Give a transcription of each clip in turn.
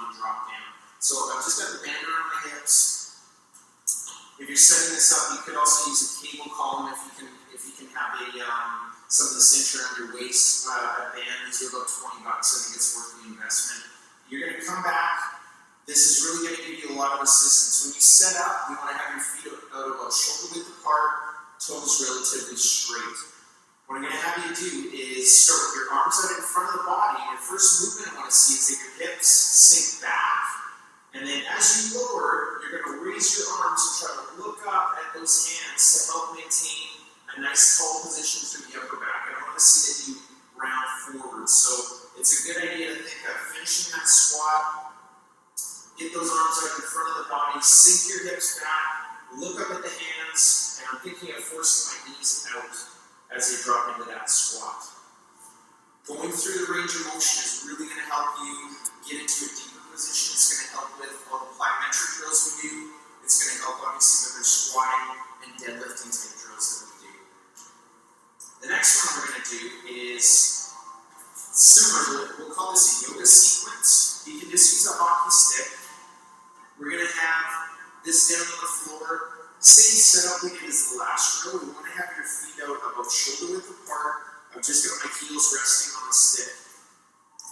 and drop down. So I've just got the band around my hips. If you're setting this up, you could also use a cable column if you can have some of the cinch around your waist, a band. These are about $20. I think it's worth the investment. You're going to come back. This is really going to give you a lot of assistance. When you set up, you want to have your feet out about shoulder width apart, toes relatively straight. What I'm going to have you do is start with your arms out in front of the body. Your first movement I want to see is that your hips sink back. And then as you lower, you're going to raise your arms and try to look up at those hands to help maintain a nice tall position through the upper back. And I want to see that you round forward. So it's a good idea to think of finishing that squat. Get those arms out in front of the body, sink your hips back, look up at the hands, and I'm thinking of forcing my knees out as you drop into that squat. Going through the range of motion is really going to help you get into a deeper position. It's going to help with all the plyometric drills we do. It's going to help obviously with our squatting and deadlifting type drills that we do. The next one we're going to do is similar. We'll call this a yoga sequence. You can just use a hockey stick. We're going to have this down on the floor. Same setup we did as the last drill. We want to have your feet out about shoulder width apart. I've just got my heels resting on the stick.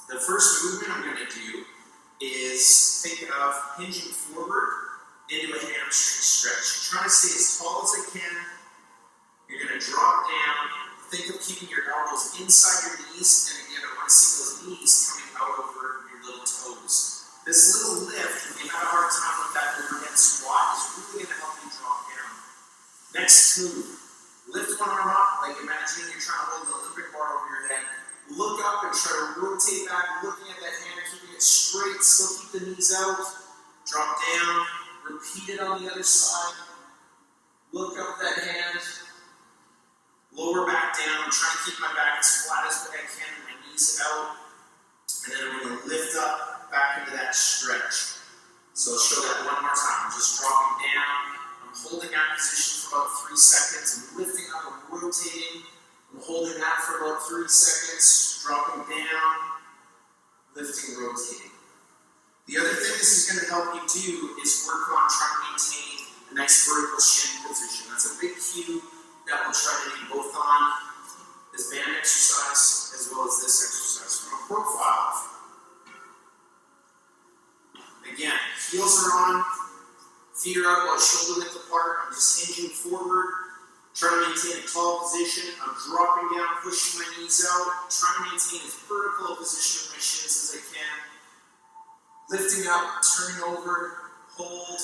The first movement I'm going to do is think of hinging forward into a hamstring stretch. You're trying to stay as tall as I can. You're going to drop down. Think of keeping your elbows inside your knees. And again, I want to see those knees coming out over your little toes. This little lift, if you have a hard time with that overhead squat, is really going to help you drop down. Next move, lift one arm up, like imagining you're trying to hold an Olympic bar over your head. Look up and try to rotate back, looking at that hand, keeping it straight, still keep the knees out. Drop down, repeat it on the other side. Look up that hand, lower back down. I'm trying to keep my back as flat as I can, my knees out. And then I'm going to lift up back into that stretch. So I'll show that one more time. I'm just dropping down. I'm holding that position for about 3 seconds. I'm lifting up, I'm rotating. I'm holding that for about 3 seconds. Dropping down, lifting, rotating. The other thing this is going to help you do is work on trying to maintain a nice vertical shin position. That's a big cue that we'll try to do both on this band exercise as well as this exercise. From a profile, again, heels are on, feet are out about shoulder width apart. I'm just hinging forward, trying to maintain a tall position. I'm dropping down, pushing my knees out, trying to maintain as vertical a position with my shins as I can. Lifting up, turning over, hold.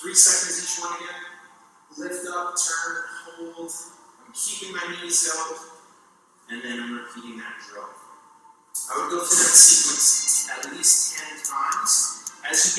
3 seconds each one again. Lift up, turn, hold. I'm keeping my knees out, and then I'm repeating that drill. I would go through that sequence at least 10 times. As you get